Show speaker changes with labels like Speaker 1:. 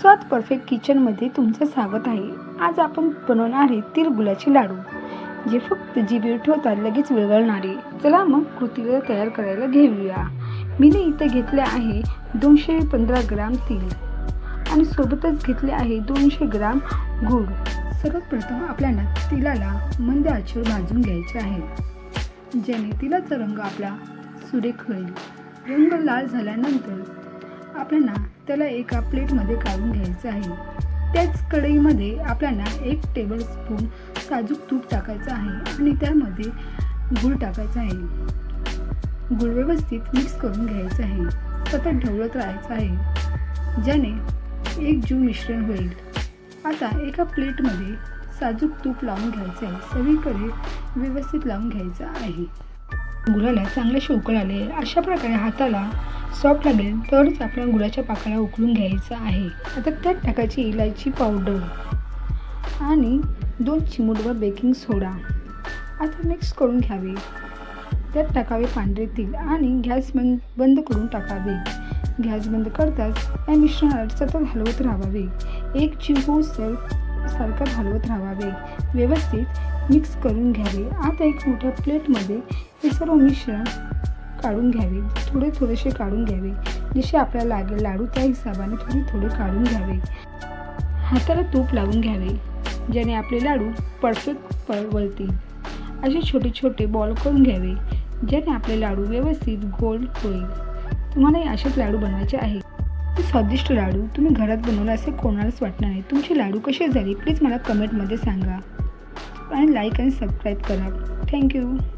Speaker 1: स्वाद परफेक्ट किचनमध्ये तुमचं स्वागत आहे। आज आपण बनवणार आहे तिळगुळाचे लाडू, जे फक्त जिभेवर ठेवतात लगेच विरघळणारे। चला मग कृतीला तयार करायला घेऊया। मी इथे घेतले आहे 215 ग्राम तीळ आणि सोबतच घेतले आहे 200 ग्राम गूळ। सर्वप्रथम आपल्याला तिळाला मंद आचेवर भाजून घ्यायचे आहे, ज्याने तिळाचा रंग आपला सुरेख होईल। रंग लाल झाल्यानंतर आपल्याला त्याला एका प्लेटमध्ये काढून घ्यायचं आहे। त्याच कढईमध्ये आपल्याला 1 टेबलस्पून साजूक तूप टाकायचं आहे आणि त्यामध्ये गूळ टाकायचा आहे। गूळ व्यवस्थित मिक्स करून घ्यायचं आहे। सतत ढवळत राहायचं आहे, ज्याने एक जीव मिश्रण होईल। आता एका प्लेटमध्ये साजूक तूप लावून घ्यायचं आहे, सगळीकडे व्यवस्थित लावून घ्यायचं आहे। गुळाला चांगले उकळ आले, अशा प्रकारे हाताला सॉफ्ट लागेल तरच आपल्या गुळाच्या पाकाला उकळून घ्यायचं आहे। आता त्यात टाकायची इलायची पावडर आणि 2 चिमूटभर बेकिंग सोडा। आता मिक्स करून घ्यावे। त्यात टाकावे पांढरे तीळ आणि गॅस बंद करून टाकावे। गॅस बंद करताच या मिश्रणाला सतत हलवत राहावे। एक जीव होईस्तोवर सारखं हलवत राहावे, व्यवस्थित मिक्स करून घ्यावे। आता एक मोठ्या प्लेटमध्ये हे सर्व मिश्रण काढून घ्यावे, थोडेसे काढून घ्यावे। जसे आपल्याला लागेल लाडू त्या हिशोबाने थोडे काढून घ्यावे। हाताला तूप लावून घ्यावे, ज्याने आपले लाडू परफेक्ट वळतील। असे छोटे छोटे बॉल करून घ्यावे, ज्याने आपले लाडू व्यवस्थित गोल होईल। तुम्हाला असेच लाडू बनवायचे आहे। स्वादिष्ट लाडू तुम्ही घरात बनवले असे कोणालाच वाटणार नाही। तुमचे लाडू कसे झाले प्लीज मला कमेंटमध्ये सांगा आणि लाईक आणि सबस्क्राईब करा। थँक्यू।